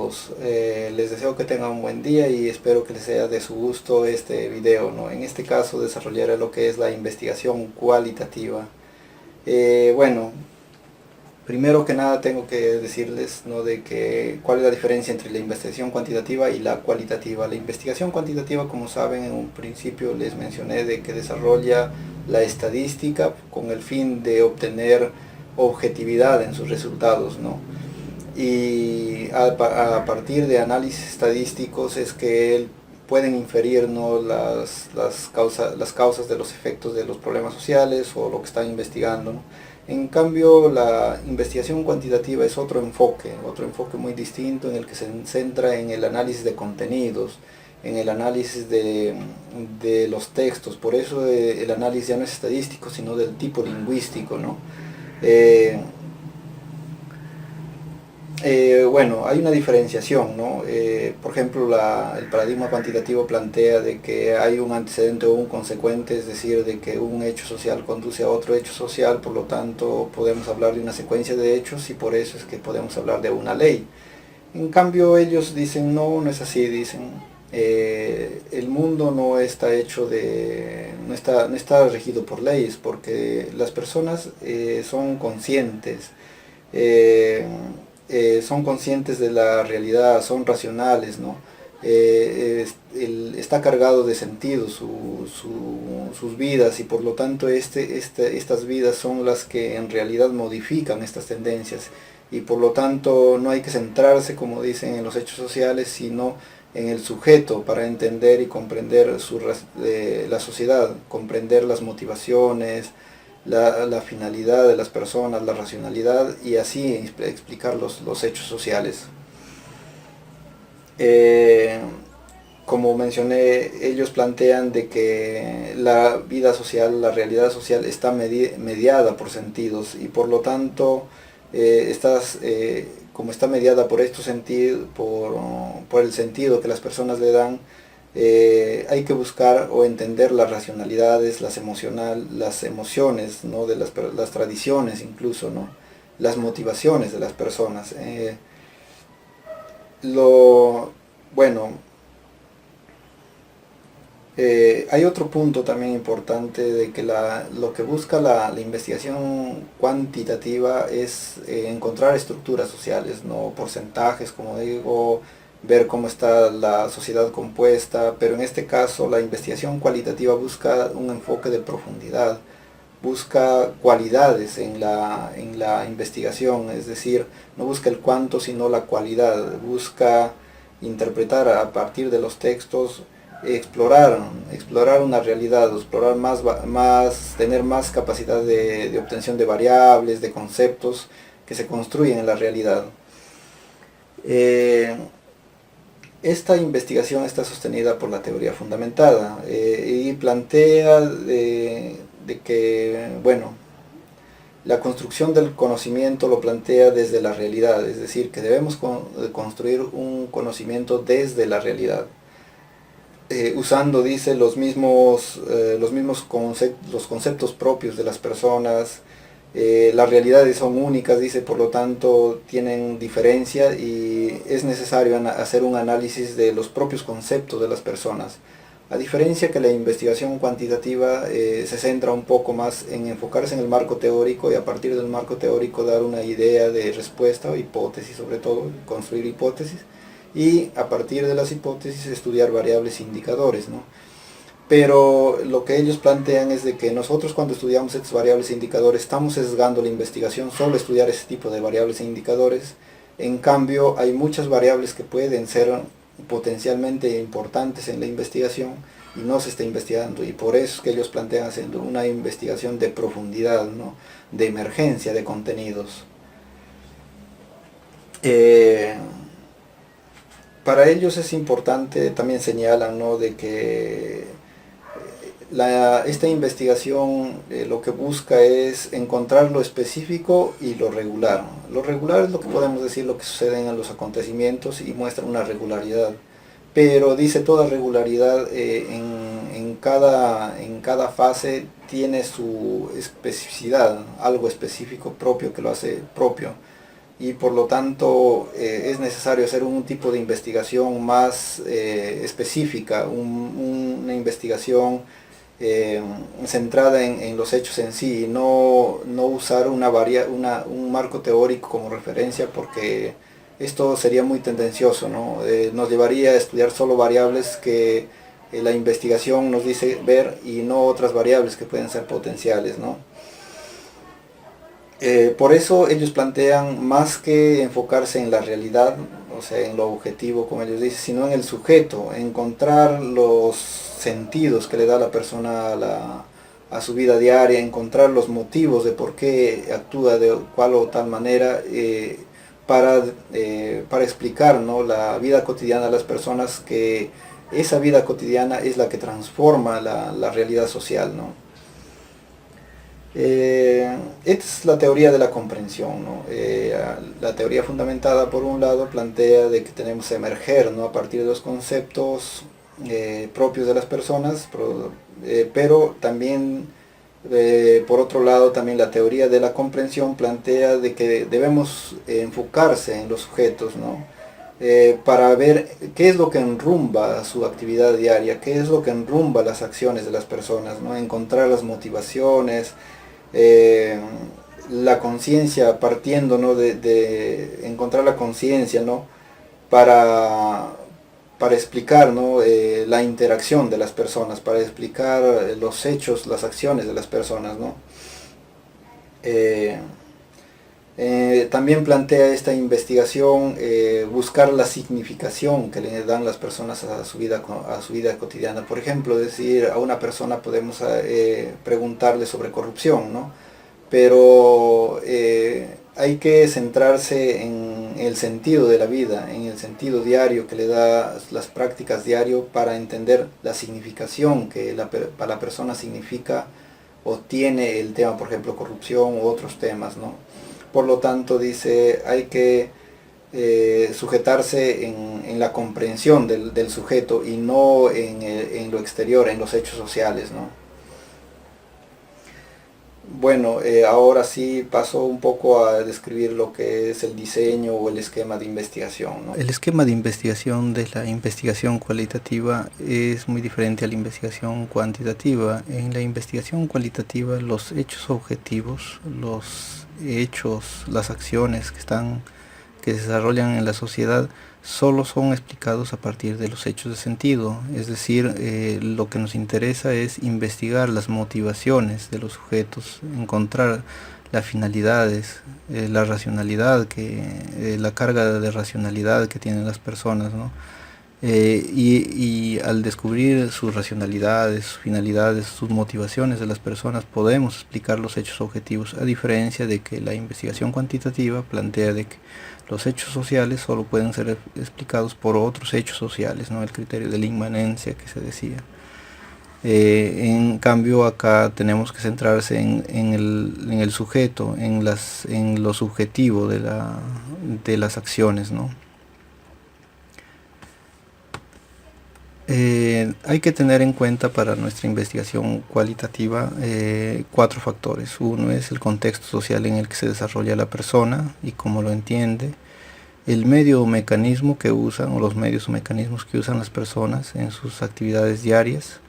todos. Les deseo que tengan un buen día y espero que les sea de su gusto este video, ¿no? En este caso desarrollaré lo que es la investigación cualitativa. Bueno, primero que nada tengo que decirles, ¿no?, de que cuál es la diferencia entre la investigación cuantitativa y la cualitativa. La investigación cuantitativa, como saben, en un principio les mencioné de que desarrolla la estadística con el fin de obtener objetividad en sus resultados, ¿no? Y a partir de análisis estadísticos es que pueden inferir, ¿no?, las causas de los efectos de los problemas sociales o lo que están investigando, ¿no? En cambio, la investigación cuantitativa es otro enfoque muy distinto, en el que se centra en el análisis de contenidos, en el análisis de los textos. Por eso el análisis ya no es estadístico, sino del tipo lingüístico, ¿no? Bueno, hay una diferenciación, ¿no? Por ejemplo, el paradigma cuantitativo plantea de que hay un antecedente o un consecuente, es decir, de que un hecho social conduce a otro hecho social, por lo tanto podemos hablar de una secuencia de hechos y por eso es que podemos hablar de una ley. En cambio ellos dicen, no, no es así, dicen, el mundo no está hecho no está regido por leyes, porque las personas son conscientes. eh, Son conscientes de la realidad, son racionales, ¿no? Está cargado de sentido sus vidas, y por lo tanto estas vidas son las que en realidad modifican estas tendencias, y por lo tanto no hay que centrarse, como dicen, en los hechos sociales, sino en el sujeto para entender y comprender la sociedad, comprender las motivaciones, la finalidad de las personas, la racionalidad, y así explicar los hechos sociales. Eh, Como mencioné, ellos plantean de que la vida social, la realidad social está mediada por sentidos, y por lo tanto como está mediada por estos sentidos, por el sentido que las personas le dan, hay que buscar o entender las racionalidades, las emociones, ¿no?, de las tradiciones incluso, ¿no?, las motivaciones de las personas. Lo bueno Hay otro punto también importante, de que lo que busca la investigación cuantitativa es encontrar estructuras sociales, no porcentajes, como digo, ver cómo está la sociedad compuesta, pero en este caso la investigación cualitativa busca un enfoque de profundidad, busca cualidades en la investigación, es decir, no busca el cuánto sino la cualidad, busca interpretar a partir de los textos, explorar una realidad, explorar tener más capacidad de obtención de variables, de conceptos que se construyen en la realidad. Esta investigación está sostenida por la teoría fundamentada, y plantea de que, bueno, la construcción del conocimiento lo plantea desde la realidad, es decir, que debemos construir un conocimiento desde la realidad. Usando, dice, los conceptos propios de las personas. Las realidades son únicas, dice, por lo tanto tienen diferencia, y es necesario hacer un análisis de los propios conceptos de las personas. A diferencia que la investigación cuantitativa se centra un poco más en enfocarse en el marco teórico, y a partir del marco teórico dar una idea de respuesta o hipótesis, sobre todo construir hipótesis, y a partir de las hipótesis estudiar variables e indicadores, ¿no? Pero lo que ellos plantean es de que nosotros, cuando estudiamos estos variables e indicadores, estamos sesgando la investigación solo a estudiar ese tipo de variables e indicadores. En cambio, hay muchas variables que pueden ser potencialmente importantes en la investigación y no se está investigando, y por eso es que ellos plantean haciendo una investigación de profundidad, ¿no?, de emergencia de contenidos. Para ellos es importante, también señalan, ¿no?, de que esta investigación lo que busca es encontrar lo específico y lo regular. Lo regular es lo que podemos decir, lo que sucede en los acontecimientos, y muestra una regularidad. Pero dice, toda regularidad en cada fase tiene su especificidad, algo específico propio que lo hace propio. y por lo tanto es necesario hacer un tipo de investigación más específica, una investigación centrada en los hechos en sí, y no usar un marco teórico como referencia, porque esto sería muy tendencioso, ¿no? Nos llevaría a estudiar solo variables que la investigación nos dice ver y no otras variables que pueden ser potenciales, ¿no? Por eso ellos plantean, más que enfocarse en la realidad, o sea, en lo objetivo, como ellos dicen, sino en el sujeto, encontrar los sentidos que le da la persona a su vida diaria, encontrar los motivos de por qué actúa de cual o tal manera, para explicar, ¿no?, la vida cotidiana de las personas, que esa vida cotidiana es la que transforma la realidad social, ¿no? Esta es la teoría de la comprensión, ¿no? La teoría fundamentada, por un lado, plantea de que tenemos que emerger, ¿no?, a partir de los conceptos propios de las personas, pero también, por otro lado, también la teoría de la comprensión plantea de que debemos enfocarse en los sujetos, ¿no? Para ver qué es lo que enrumba su actividad diaria, qué es lo que enrumba las acciones de las personas, ¿no? Encontrar las motivaciones, eh, la conciencia, partiendo, ¿no?, de encontrar la conciencia, ¿no?, para, para explicar, ¿no?, la interacción de las personas, para explicar los hechos, las acciones de las personas, ¿no? Eh, También plantea esta investigación buscar la significación que le dan las personas a su vida cotidiana. Por ejemplo, decir, a una persona podemos preguntarle sobre corrupción, ¿no? Pero hay que centrarse en el sentido de la vida, en el sentido diario que le da las prácticas diario, para entender la significación que para la persona significa o tiene el tema, por ejemplo, corrupción u otros temas, ¿no? Por lo tanto, dice, hay que sujetarse en la comprensión del sujeto, y no en lo exterior, en los hechos sociales, ¿no? Bueno, ahora sí paso un poco a describir lo que es el diseño o el esquema de investigación, ¿no? El esquema de investigación de la investigación cualitativa es muy diferente a la investigación cuantitativa. En la investigación cualitativa, los hechos objetivos, los hechos, las acciones que se desarrollan en la sociedad, solo son explicados a partir de los hechos de sentido. Es decir, lo que nos interesa es investigar las motivaciones de los sujetos, encontrar las finalidades, la racionalidad, la carga de racionalidad que tienen las personas, ¿no? Y al descubrir sus racionalidades, sus finalidades, sus motivaciones de las personas, podemos explicar los hechos objetivos, a diferencia de que la investigación cuantitativa plantea de que los hechos sociales solo pueden ser explicados por otros hechos sociales, ¿no? El criterio de la inmanencia que se decía. En cambio, acá tenemos que centrarse en el sujeto, en lo subjetivo de las acciones, ¿no? Hay que tener en cuenta para nuestra investigación cualitativa 4 factores. Uno es el contexto social en el que se desarrolla la persona y cómo lo entiende, el medio o mecanismo que usan, o los medios o mecanismos que usan las personas en sus actividades diarias,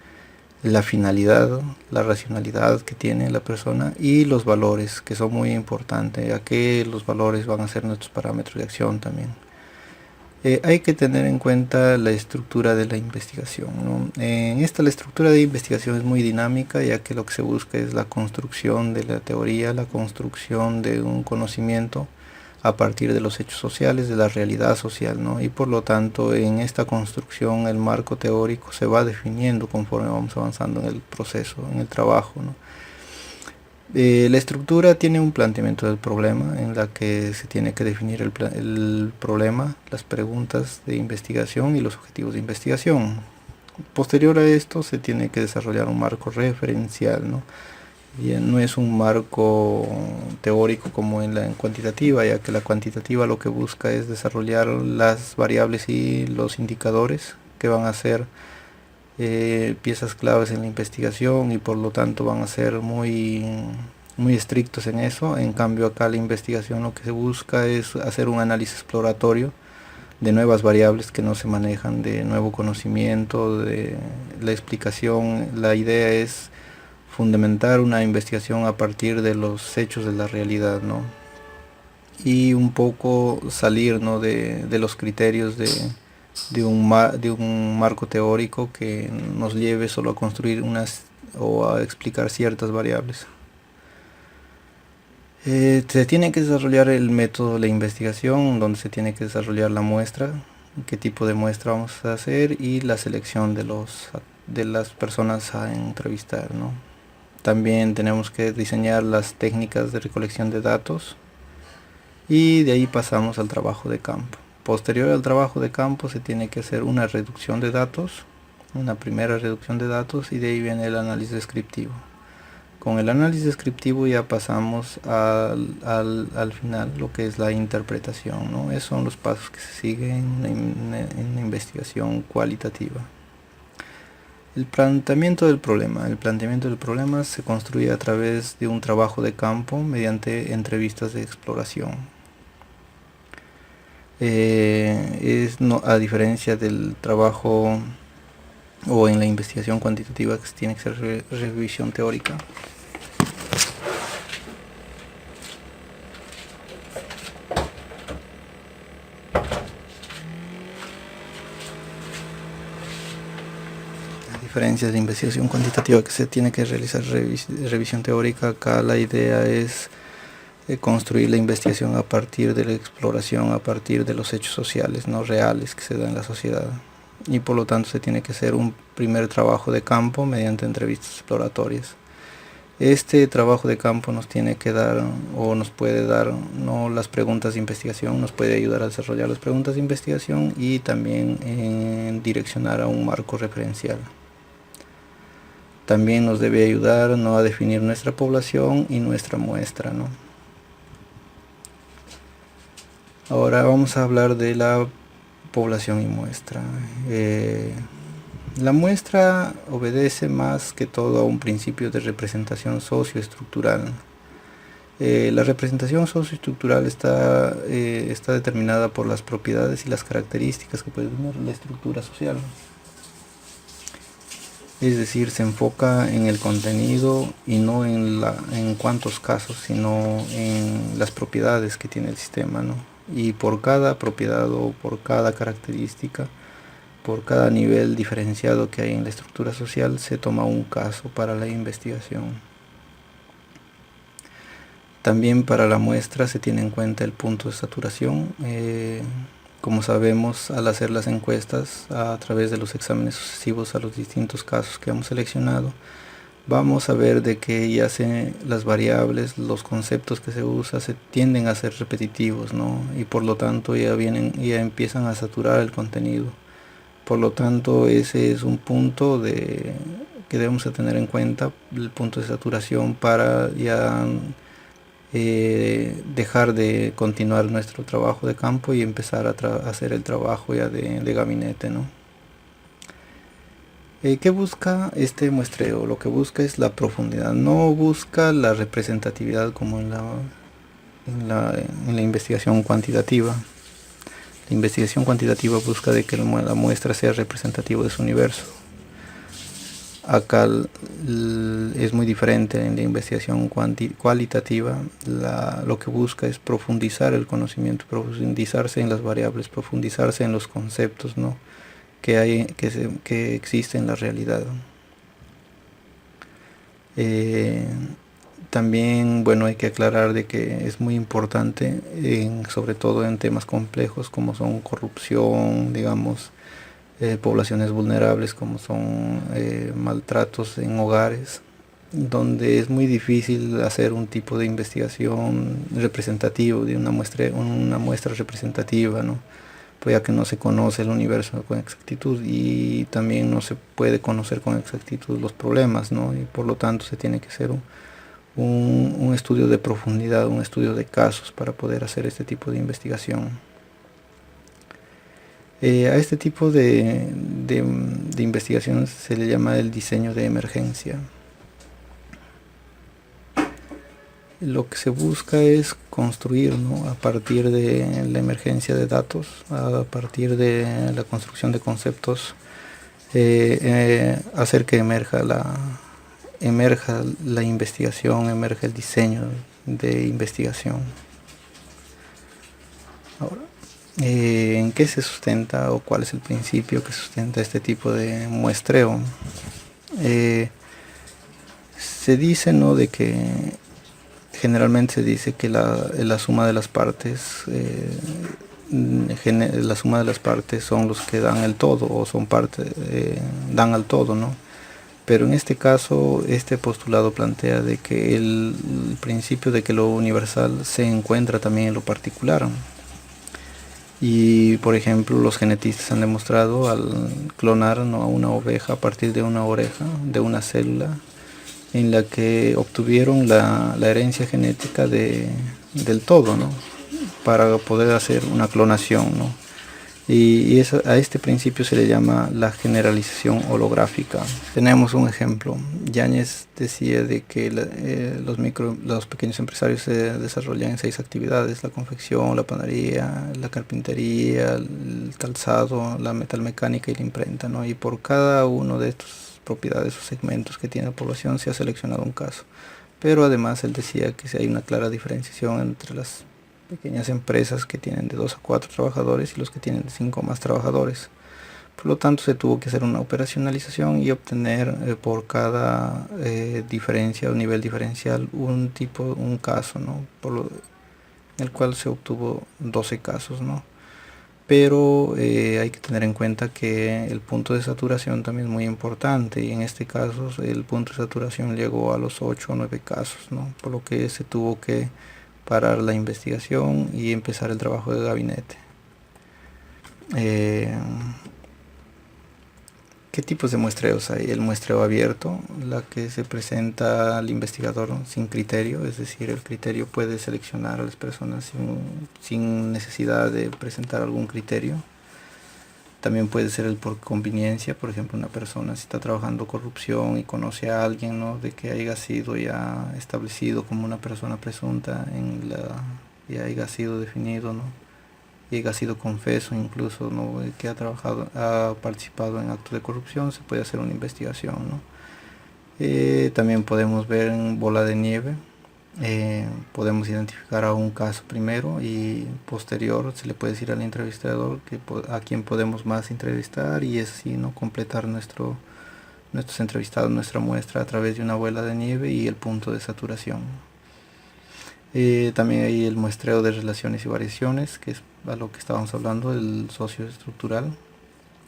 la finalidad, la racionalidad que tiene la persona, y los valores, que son muy importantes, ya que los valores van a ser nuestros parámetros de acción también. Hay que tener en cuenta la estructura de la investigación, ¿no? La estructura de investigación es muy dinámica, ya que lo que se busca es la construcción de la teoría, la construcción de un conocimiento a partir de los hechos sociales, de la realidad social, ¿no? Y por lo tanto, en esta construcción, el marco teórico se va definiendo conforme vamos avanzando en el proceso, en el trabajo, ¿no? La estructura tiene un planteamiento del problema, en la que se tiene que definir el problema, las preguntas de investigación y los objetivos de investigación. Posterior a esto, se tiene que desarrollar un marco referencial, ¿no? Y no es un marco teórico como en cuantitativa, ya que la cuantitativa lo que busca es desarrollar las variables y los indicadores que van a ser piezas claves en la investigación, y por lo tanto van a ser muy muy estrictos en eso. En cambio acá la investigación lo que se busca es hacer un análisis exploratorio de nuevas variables que no se manejan, de nuevo conocimiento, de la explicación. La idea es fundamentar una investigación a partir de los hechos de la realidad, ¿no? Y un poco salir, ¿no?, de los criterios de un marco teórico que nos lleve solo a construir unas o a explicar ciertas variables. Se tiene que desarrollar el método de la investigación, donde se tiene que desarrollar la muestra, qué tipo de muestra vamos a hacer y la selección de las personas a entrevistar, ¿no? También tenemos que diseñar las técnicas de recolección de datos y de ahí pasamos al trabajo de campo. Posterior al trabajo de campo se tiene que hacer una reducción de datos, una primera reducción de datos, y de ahí viene el análisis descriptivo. Con el análisis descriptivo ya pasamos al final, lo que es la interpretación, ¿no? Esos son los pasos que se siguen en la investigación cualitativa. El planteamiento del problema. El planteamiento del problema se construye a través de un trabajo de campo mediante entrevistas de exploración. A diferencia del trabajo o en la investigación cuantitativa, que tiene que ser revisión teórica. Diferencias de investigación cuantitativa, que se tiene que realizar revisión teórica. Acá la idea es construir la investigación a partir de la exploración, a partir de los hechos sociales no reales que se dan en la sociedad, y por lo tanto se tiene que hacer un primer trabajo de campo mediante entrevistas exploratorias. Este trabajo de campo nos tiene que dar, o nos puede dar, no las preguntas de investigación, nos puede ayudar a desarrollar las preguntas de investigación y también direccionar a un marco referencial. También nos debe ayudar, ¿no?, a definir nuestra población y nuestra muestra, ¿no? Ahora vamos a hablar de la población y muestra. La muestra obedece más que todo a un principio de representación socioestructural. La representación socioestructural está determinada por las propiedades y las características que puede tener la estructura social. Es decir, se enfoca en el contenido y no en cuántos casos, sino en las propiedades que tiene el sistema, ¿no? Y por cada propiedad o por cada característica, por cada nivel diferenciado que hay en la estructura social, se toma un caso para la investigación. También para la muestra se tiene en cuenta el punto de saturación. Como sabemos, al hacer las encuestas a través de los exámenes sucesivos a los distintos casos que hemos seleccionado, vamos a ver de que las variables, los conceptos que se usan se tienden a ser repetitivos, ¿no? Y por lo tanto ya empiezan a saturar el contenido. Por lo tanto, ese es un punto que debemos de tener en cuenta, el punto de saturación, para ya dejar de continuar nuestro trabajo de campo y empezar a hacer el trabajo ya de gabinete, ¿no? ¿Qué busca este muestreo? Lo que busca es la profundidad, no busca la representatividad como en la investigación cuantitativa. La investigación cuantitativa busca de que la muestra sea representativa de su universo. Acá es muy diferente. En la investigación cualitativa, lo que busca es profundizar el conocimiento, profundizarse en las variables, profundizarse en los conceptos, ¿no?, que existen en la realidad. También, bueno, hay que aclarar de que es muy importante, sobre todo en temas complejos como son corrupción, digamos, poblaciones vulnerables como son maltratos en hogares, donde es muy difícil hacer un tipo de investigación representativo, de una muestra representativa, ¿no? Pues ya que no se conoce el universo con exactitud y también no se puede conocer con exactitud los problemas, ¿no? Y por lo tanto se tiene que hacer un estudio de profundidad, un estudio de casos para poder hacer este tipo de investigación. A este tipo de investigación se le llama el diseño de emergencia. Lo que se busca es construir, ¿no? A partir de la emergencia de datos, a partir de la construcción de conceptos, hacer que emerja la investigación, emerja el diseño de investigación. Ahora, ¿en qué se sustenta o cuál es el principio que sustenta este tipo de muestreo? Se dice, ¿no?, de que generalmente se dice que la suma de las partes, la suma de las partes son los que dan el todo, o son parte, dan al todo, ¿no? Pero en este caso, este postulado plantea de que el principio de que lo universal se encuentra también en lo particular. Y por ejemplo, los genetistas han demostrado al clonar, ¿no?, a una oveja a partir de una oreja, de una célula, en la que obtuvieron la herencia genética del todo, ¿no?, para poder hacer una clonación, ¿no? Y a este principio se le llama la generalización holográfica. Tenemos un ejemplo. Yáñez decía de que los pequeños empresarios se desarrollan en 6 actividades: la confección, la panadería, la carpintería, el calzado, la metalmecánica y la imprenta, ¿no? Y por cada uno de estos propiedades o segmentos que tiene la población se ha seleccionado un caso. Pero además él decía que si hay una clara diferenciación entre las pequeñas empresas que tienen de 2 a 4 trabajadores y los que tienen de 5 o más trabajadores. Por lo tanto, se tuvo que hacer una operacionalización y obtener por cada diferencia o nivel diferencial un caso, ¿no?, en el cual se obtuvo 12 casos, ¿no? Pero hay que tener en cuenta que el punto de saturación también es muy importante, y en este caso el punto de saturación llegó a los 8 o 9 casos, ¿no? Por lo que se tuvo que parar la investigación y empezar el trabajo de gabinete. ¿Qué tipos de muestreos hay? El muestreo abierto, la que se presenta al investigador sin criterio, es decir, el criterio puede seleccionar a las personas sin necesidad de presentar algún criterio. También puede ser el por conveniencia. Por ejemplo, una persona si está trabajando corrupción y conoce a alguien, ¿no?, de que haya sido ya establecido como una persona presunta y haya sido definido, ¿no?, y haya sido confeso incluso, ¿no?, que ha participado en actos de corrupción, se puede hacer una investigación, ¿no? También podemos ver en bola de nieve. Podemos identificar a un caso primero y posterior se le puede decir al entrevistador a quien podemos más entrevistar, y así, ¿no?, completar nuestros entrevistados, nuestra muestra a través de una bola de nieve y el punto de saturación. También hay el muestreo de relaciones y variaciones, que es a lo que estábamos hablando, el socioestructural.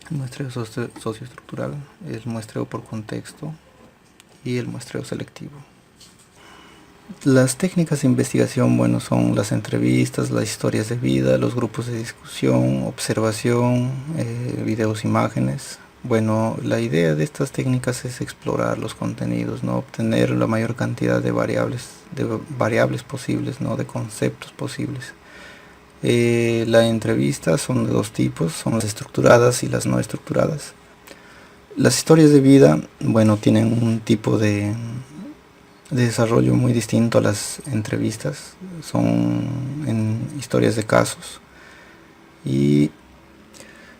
El muestreo socioestructural, el muestreo por contexto y el muestreo selectivo. Las técnicas de investigación, bueno, son las entrevistas, las historias de vida, los grupos de discusión, observación, videos, imágenes. Bueno, la idea de estas técnicas es explorar los contenidos, ¿no?, obtener la mayor cantidad de variables posibles, ¿no?, de conceptos posibles. Las entrevistas son de 2 tipos, son las estructuradas y las no estructuradas. Las historias de vida, bueno, tienen un tipo de desarrollo muy distinto a las entrevistas. Son en historias de casos, y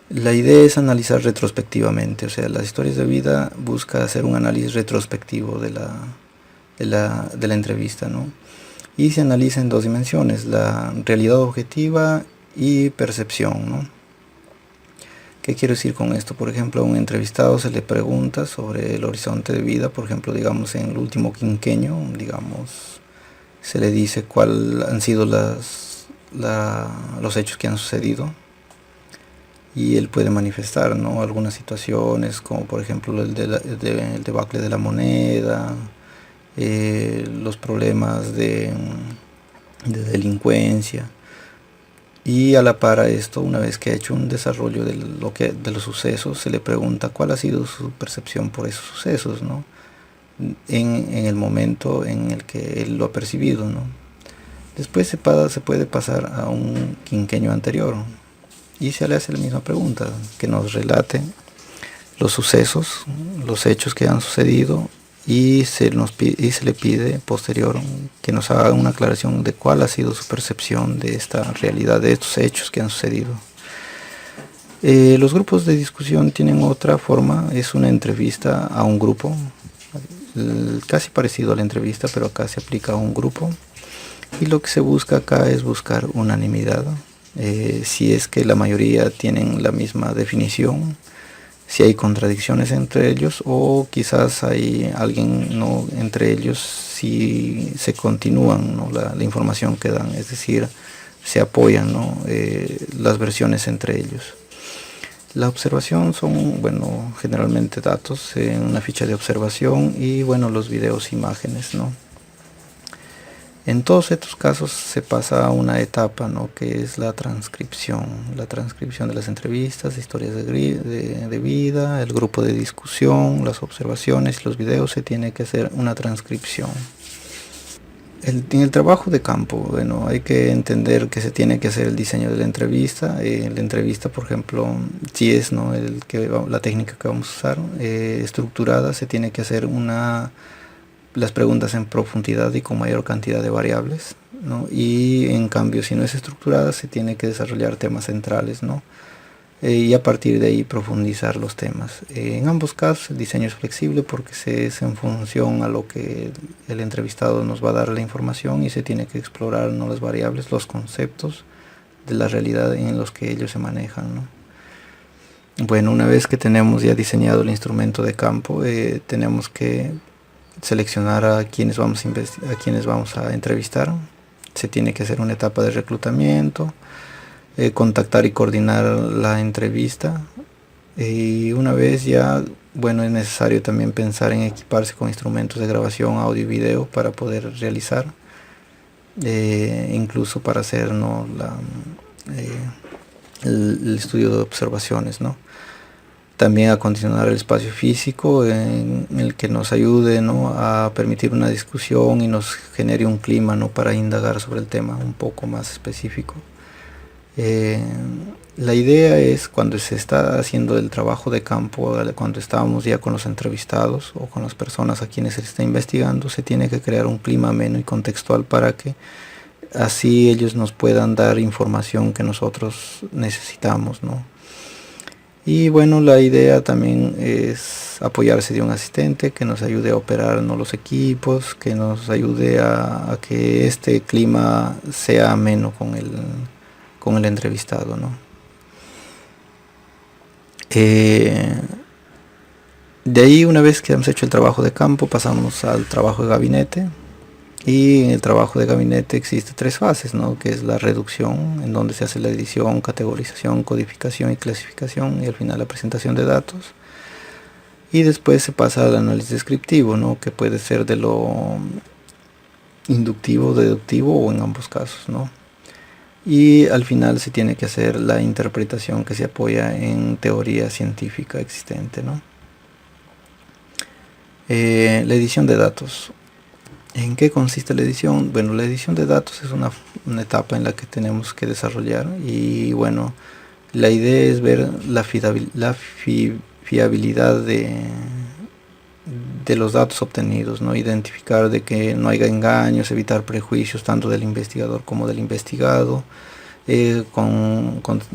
la idea es analizar retrospectivamente. O sea, las historias de vida busca hacer un análisis retrospectivo de la entrevista, ¿no? Y se analiza en 2 dimensiones: la realidad objetiva y percepción, ¿no? ¿Qué quiero decir con esto? Por ejemplo, a un entrevistado se le pregunta sobre el horizonte de vida, por ejemplo, digamos en el último quinquenio, digamos, se le dice cuáles han sido los hechos que han sucedido, y él puede manifestar, ¿no?, algunas situaciones, como por ejemplo el debacle de la moneda, los problemas de delincuencia. Y a la par a esto, una vez que ha hecho un desarrollo de los sucesos, se le pregunta cuál ha sido su percepción por esos sucesos, ¿no?, en el momento en el que él lo ha percibido, ¿no? Después se puede pasar a un quinquenio anterior y se le hace la misma pregunta, que nos relate los sucesos, los hechos que han sucedido y se le pide posterior que nos haga una aclaración de cuál ha sido su percepción de esta realidad, de estos hechos que han sucedido. Los grupos de discusión tienen otra forma, es una entrevista a un grupo, casi parecido a la entrevista, pero acá se aplica a un grupo, y lo que se busca acá es buscar unanimidad, si es que la mayoría tienen la misma definición, si hay contradicciones entre ellos, o quizás hay alguien, ¿no?, entre ellos, si se continúan, ¿no?, la información que dan, es decir, se apoyan, ¿no?, las versiones entre ellos. La observación son, bueno, generalmente datos en una ficha de observación, y bueno, los videos, imágenes, ¿no? En todos estos casos se pasa a una etapa, ¿no?, que es la transcripción de las entrevistas, historias de vida, el grupo de discusión, las observaciones y los videos. Se tiene que hacer una transcripción. En el trabajo de campo, bueno, hay que entender que se tiene que hacer el diseño de la entrevista. La entrevista, por ejemplo, si es, ¿no?, la técnica que vamos a usar, estructurada, se tiene que hacer las preguntas en profundidad y con mayor cantidad de variables, ¿no? Y en cambio, si no es estructurada, se tiene que desarrollar temas centrales, ¿no? Y a partir de ahí profundizar los temas. En ambos casos el diseño es flexible porque es en función a lo que el entrevistado nos va a dar la información, y se tiene que explorar, ¿no?, las variables, los conceptos de la realidad en los que ellos se manejan, ¿no? Bueno, una vez que tenemos ya diseñado el instrumento de campo, tenemos que seleccionar a quienes vamos a entrevistar. Se tiene que hacer una etapa de reclutamiento, contactar y coordinar la entrevista, y una vez ya, bueno, es necesario también pensar en equiparse con instrumentos de grabación, audio y video para poder realizar, incluso para hacer, ¿no?, el estudio de observaciones, ¿no? También acondicionar el espacio físico en el que nos ayude, ¿no?, a permitir una discusión y nos genere un clima, ¿no?, para indagar sobre el tema un poco más específico. La idea es, cuando se está haciendo el trabajo de campo, cuando estamos ya con los entrevistados o con las personas a quienes se está investigando, se tiene que crear un clima ameno y contextual para que así ellos nos puedan dar información que nosotros necesitamos, ¿no? Y bueno, la idea también es apoyarse de un asistente que nos ayude a operar, ¿no?, los equipos, que nos ayude a que este clima sea ameno con el entrevistado, ¿no? De ahí, una vez que hemos hecho el trabajo de campo, pasamos al trabajo de gabinete. Y en el trabajo de gabinete existe 3 fases, ¿no?, que es la reducción, en donde se hace la edición, categorización, codificación y clasificación, y al final la presentación de datos. Y después se pasa al análisis descriptivo, ¿no?, que puede ser de lo inductivo, deductivo, o en ambos casos, ¿no? Y al final se tiene que hacer la interpretación que se apoya en teoría científica existente, ¿no? La edición de datos. ¿En qué consiste la edición? Bueno, la edición de datos es una etapa en la que tenemos que desarrollar, y bueno, la idea es ver la fiabilidad de los datos obtenidos, ¿no? Identificar de que no haya engaños, evitar prejuicios tanto del investigador como del investigado,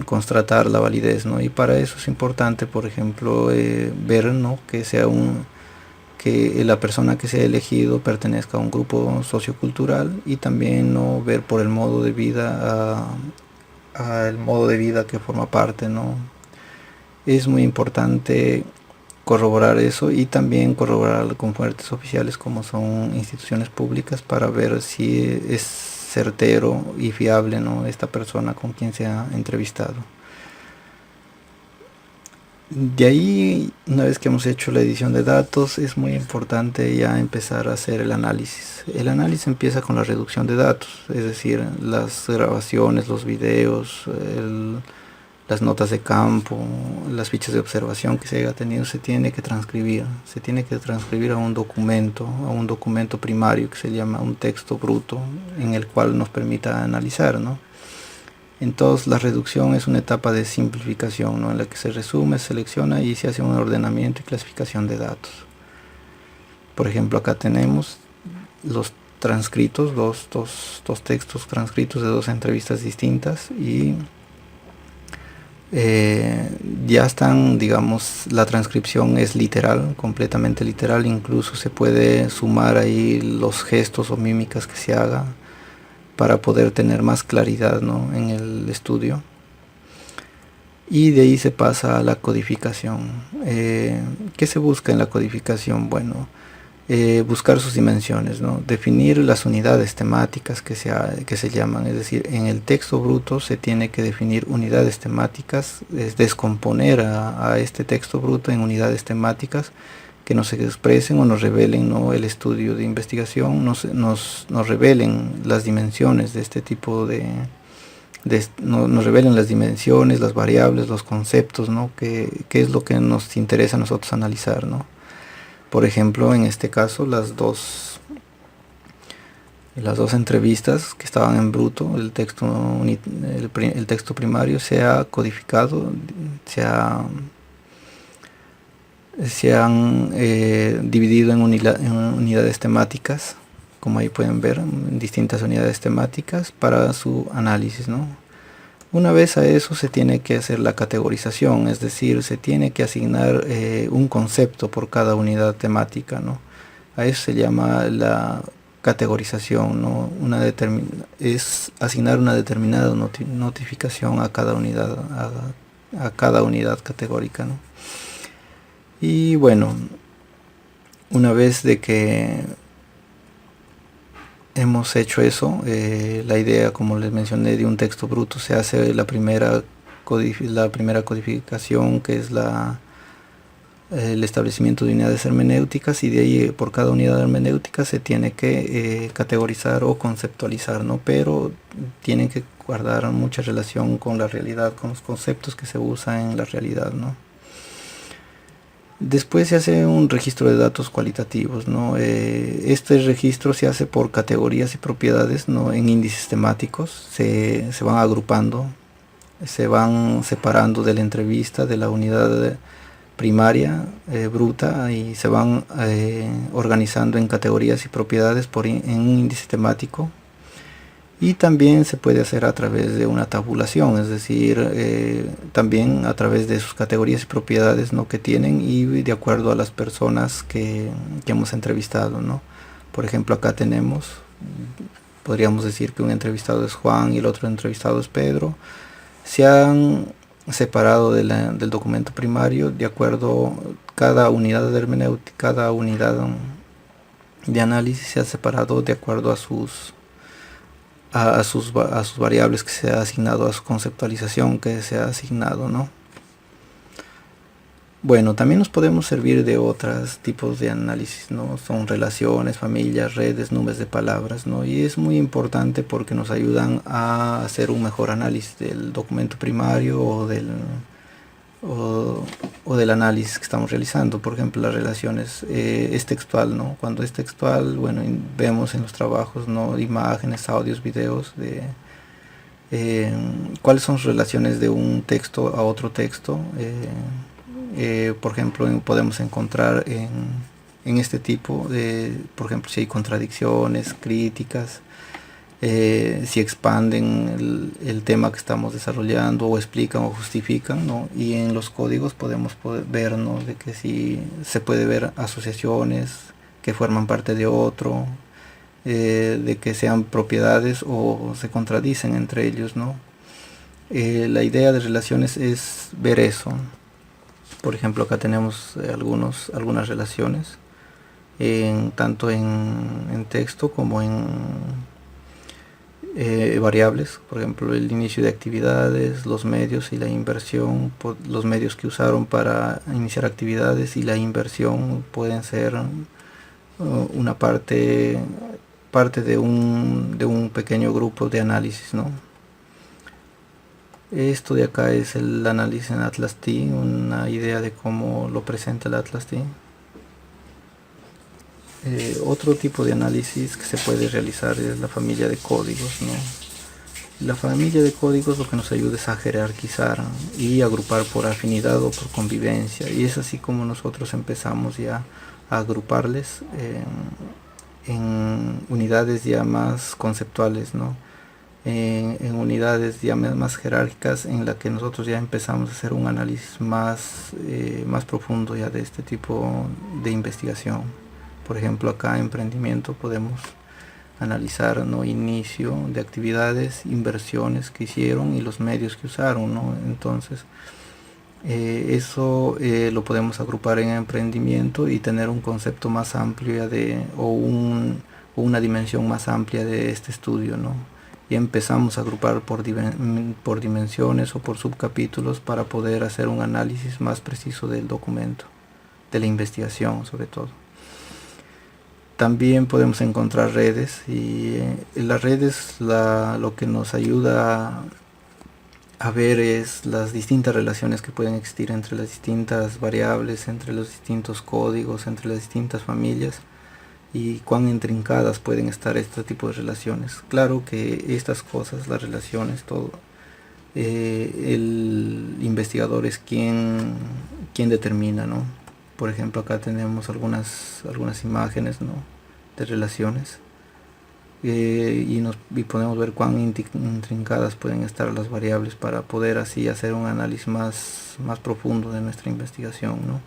constatar la validez, ¿no? Y para eso es importante, por ejemplo, ver, ¿no?, que la persona que sea elegido pertenezca a un grupo sociocultural, y también, ¿no?, ver por el modo de vida, el modo de vida que forma parte, ¿no? Es muy importante corroborar eso, y también corroborar con fuentes oficiales como son instituciones públicas, para ver si es certero y fiable, ¿no?, esta persona con quien se ha entrevistado. De ahí, una vez que hemos hecho la edición de datos, es muy importante ya empezar a hacer el análisis. El análisis empieza con la reducción de datos, es decir, las grabaciones, los videos, las notas de campo, las fichas de observación que se haya tenido, se tiene que transcribir a un documento primario que se llama un texto bruto, en el cual nos permita analizar, ¿no? Entonces, la reducción es una etapa de simplificación, ¿no?, en la que se resume, selecciona y se hace un ordenamiento y clasificación de datos. Por ejemplo, acá tenemos los transcritos, dos textos transcritos de dos entrevistas distintas, y ya están, digamos, la transcripción es literal, completamente literal, incluso se puede sumar ahí los gestos o mímicas que se haga para poder tener más claridad, ¿no?, en el estudio. Y de ahí se pasa a la codificación. ¿Qué se busca en la codificación? Bueno, buscar sus dimensiones, ¿no? Definir las unidades temáticas que se llaman, es decir, en el texto bruto se tiene que definir unidades temáticas, es descomponer a este texto bruto en unidades temáticas que nos expresen o nos revelen, ¿no?, el estudio de investigación, nos revelen las dimensiones de este tipo nos revelen las dimensiones, las variables, los conceptos, ¿no?, que es lo que nos interesa a nosotros analizar, ¿no? Por ejemplo, en este caso, las dos entrevistas que estaban en bruto, el texto primario se ha codificado, se han dividido en unidades temáticas, como ahí pueden ver, en distintas unidades temáticas para su análisis, ¿no? Una vez a eso se tiene que hacer la categorización, es decir, se tiene que asignar un concepto por cada unidad temática, ¿no? A eso se llama la categorización, ¿no? Es asignar una determinada notificación a cada unidad, a cada unidad categórica, ¿no? Y bueno, una vez de que hemos hecho eso, la idea, como les mencioné, de un texto bruto, se hace la primera codificación, que es el establecimiento de unidades hermenéuticas, y de ahí por cada unidad hermenéutica se tiene que categorizar o conceptualizar, ¿no? Pero tienen que guardar mucha relación con la realidad, con los conceptos que se usan en la realidad, ¿no? Después se hace un registro de datos cualitativos, ¿no? Este registro se hace por categorías y propiedades, ¿no?, en índices temáticos. Se van agrupando, se van separando de la entrevista, de la unidad primaria bruta, y se van organizando en categorías y propiedades en un índice temático. Y también se puede hacer a través de una tabulación, es decir, también a través de sus categorías y propiedades, ¿no?, que tienen, y de acuerdo a las personas que hemos entrevistado, ¿no? Por ejemplo, acá podríamos decir que un entrevistado es Juan y el otro entrevistado es Pedro. Se han separado del documento primario de acuerdo, cada unidad de hermenéutica, cada unidad de análisis se ha separado de acuerdo a sus variables que se ha asignado, a su conceptualización que se ha asignado, ¿no? Bueno, también nos podemos servir de otros tipos de análisis, ¿no? Son relaciones, familias, redes, nubes de palabras, ¿no? Y es muy importante porque nos ayudan a hacer un mejor análisis del documento primario o del análisis que estamos realizando. Por ejemplo, las relaciones, es textual, ¿no? Cuando es textual, bueno, vemos en los trabajos, ¿no?, imágenes, audios, videos de cuáles son sus relaciones de un texto a otro texto. Por ejemplo, podemos encontrar en este tipo de, por ejemplo, si hay contradicciones, críticas, si expanden el tema que estamos desarrollando, o explican o justifican, ¿no? Y en los códigos podemos ver, ¿no?, de que si se puede ver asociaciones que forman parte de otro, de que sean propiedades o se contradicen entre ellos, ¿no? La idea de relaciones es ver eso. Por ejemplo, acá tenemos algunas relaciones, tanto en texto como en variables. Por ejemplo, el inicio de actividades, los medios y la inversión, los medios que usaron para iniciar actividades y la inversión pueden ser una parte de un pequeño grupo de análisis, ¿no? Esto de acá es el análisis en Atlas-T, una idea de cómo lo presenta el Atlas-T. Otro tipo de análisis que se puede realizar es la familia de códigos, ¿no? La familia de códigos lo que nos ayuda es a jerarquizar y agrupar por afinidad o por convivencia, y es así como nosotros empezamos ya a agruparles en unidades ya más conceptuales, ¿no? En unidades ya más jerárquicas, en la que nosotros ya empezamos a hacer un análisis más profundo ya de este tipo de investigación. Por ejemplo, acá en emprendimiento podemos analizar, ¿no?, inicio de actividades, inversiones que hicieron y los medios que usaron, ¿no? Entonces eso lo podemos agrupar en emprendimiento y tener un concepto más amplio o una dimensión más amplia de este estudio, ¿no? Y empezamos a agrupar por dimensiones o por subcapítulos para poder hacer un análisis más preciso del documento, de la investigación sobre todo. También podemos encontrar redes, y en las redes lo que nos ayuda a ver es las distintas relaciones que pueden existir entre las distintas variables, entre los distintos códigos, entre las distintas familias, y cuán intrincadas pueden estar este tipo de relaciones. Claro que estas cosas, las relaciones, todo, el investigador es quien determina, ¿no? Por ejemplo, acá tenemos algunas imágenes, ¿no?, de relaciones, y podemos ver cuán intrincadas pueden estar las variables para poder así hacer un análisis más profundo de nuestra investigación, ¿no?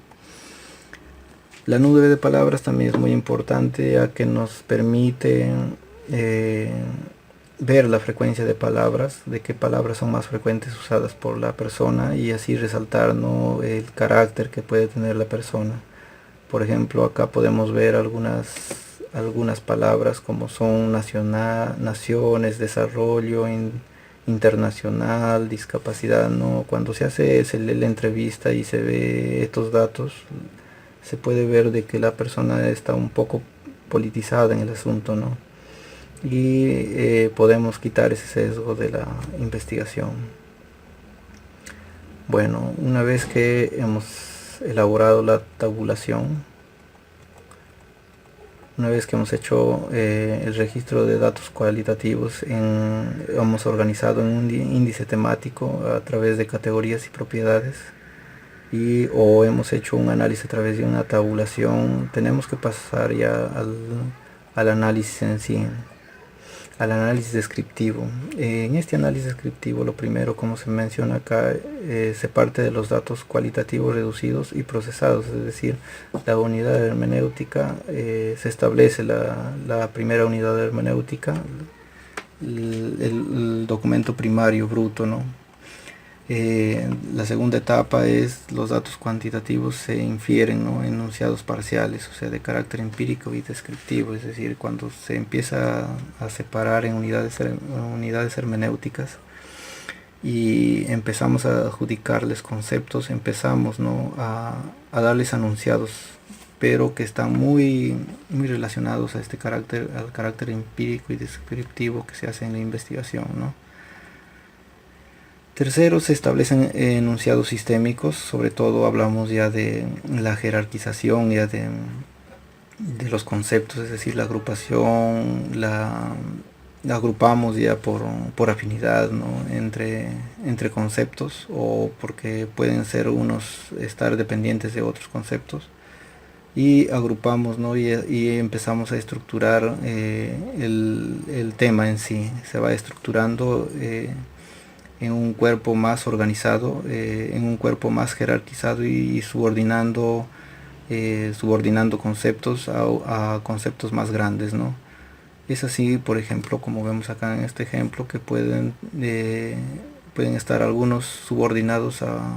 La nube de palabras también es muy importante, ya que nos permite ver la frecuencia de palabras, de qué palabras son más frecuentes usadas por la persona, y así resaltar, ¿no?, el carácter que puede tener la persona. Por ejemplo, acá podemos ver algunas palabras como son naciones, desarrollo, internacional, discapacidad, ¿no? Cuando se lee la entrevista y se ve estos datos, se puede ver de que la persona está un poco politizada en el asunto, ¿no? Y podemos quitar ese sesgo de la investigación. Bueno, una vez que hemos elaborado la tabulación, una vez que hemos hecho el registro de datos cualitativos, hemos organizado en un índice temático a través de categorías y propiedades, o hemos hecho un análisis a través de una tabulación, tenemos que pasar ya al análisis en sí, al análisis descriptivo. En este análisis descriptivo, lo primero, como se menciona acá, se parte de los datos cualitativos reducidos y procesados, es decir, la unidad de hermenéutica, se establece la primera unidad de hermenéutica, el documento primario bruto, ¿no? La segunda etapa es los datos cuantitativos se infieren, ¿no?, enunciados parciales, o sea, de carácter empírico y descriptivo, es decir, cuando se empieza a separar en unidades hermenéuticas y empezamos a adjudicarles conceptos, empezamos, ¿no?, a darles enunciados, pero que están muy relacionados a al carácter empírico y descriptivo que se hace en la investigación, ¿no? Tercero, se establecen enunciados sistémicos, sobre todo hablamos ya de la jerarquización ya de los conceptos, es decir, la agrupación, la agrupamos ya por afinidad, ¿no?, entre conceptos, o porque pueden ser unos estar dependientes de otros conceptos, y agrupamos, ¿no?, y empezamos a estructurar el tema en sí. Se va estructurando en un cuerpo más organizado, en un cuerpo más jerarquizado, y subordinando conceptos a conceptos más grandes, ¿no? Es así, por ejemplo, como vemos acá en este ejemplo, que pueden estar algunos subordinados a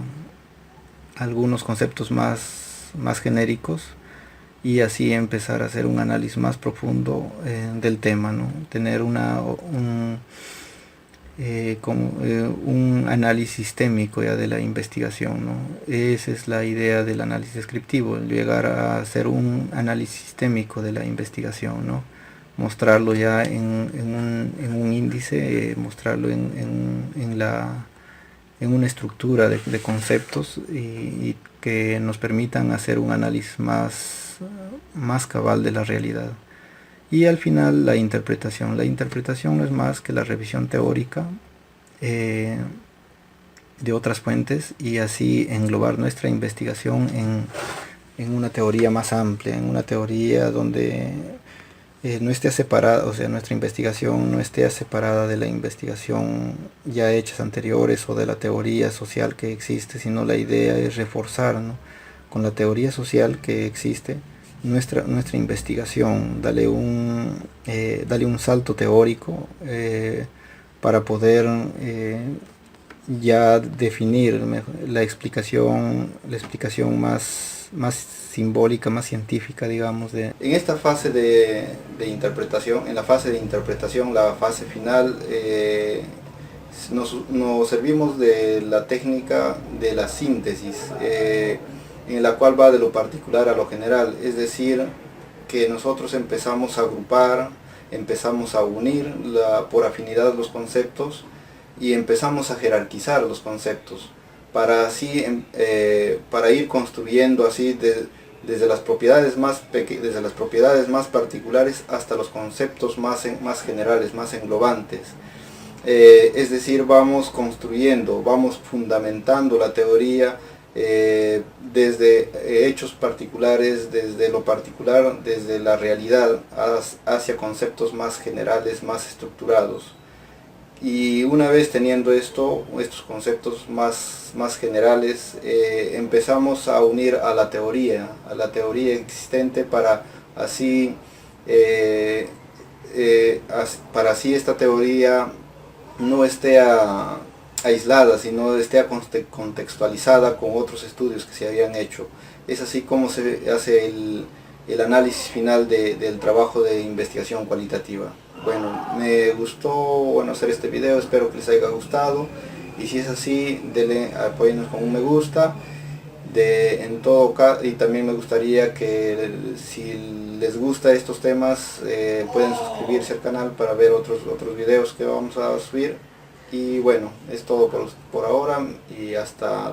algunos conceptos más genéricos, y así empezar a hacer un análisis más profundo del tema, ¿no? Tener un análisis sistémico ya de la investigación, ¿no? Esa es la idea del análisis descriptivo, llegar a hacer un análisis sistémico de la investigación, ¿no? Mostrarlo ya en un índice, mostrarlo en una estructura de conceptos, y que nos permitan hacer un análisis más cabal de la realidad. Y al final, la interpretación. La interpretación no es más que la revisión teórica de otras fuentes, y así englobar nuestra investigación en una teoría más amplia, en una teoría donde no esté separada, o sea, nuestra investigación no esté separada de la investigación ya hechas anteriores o de la teoría social que existe, sino la idea es reforzar, ¿no?, con la teoría social que existe nuestra investigación, darle un salto teórico para poder ya definir la explicación más simbólica, más científica, digamos. En esta fase de interpretación, en la fase de interpretación, la fase final, nos servimos de la técnica de la síntesis, en la cual va de lo particular a lo general, es decir, que nosotros empezamos a agrupar, empezamos a unir por afinidad los conceptos y empezamos a jerarquizar los conceptos para así para ir construyendo así desde las propiedades más particulares hasta los conceptos más generales, más englobantes. Es decir, vamos construyendo, vamos fundamentando la teoría desde hechos particulares, desde lo particular, desde la realidad, hacia conceptos más generales, más estructurados. Y una vez teniendo estos conceptos más generales, empezamos a unir a la teoría existente para así esta teoría no esté aislada, sino esté contextualizada con otros estudios que se habían hecho. Es así como se hace el análisis final del trabajo de investigación cualitativa. Bueno, me gustó hacer este video, espero que les haya gustado, y si es así, denle, apóyennos con un me gusta. En todo caso, y también me gustaría que si les gusta estos temas, pueden suscribirse al canal para ver otros videos que vamos a subir. Y bueno, es todo por ahora y hasta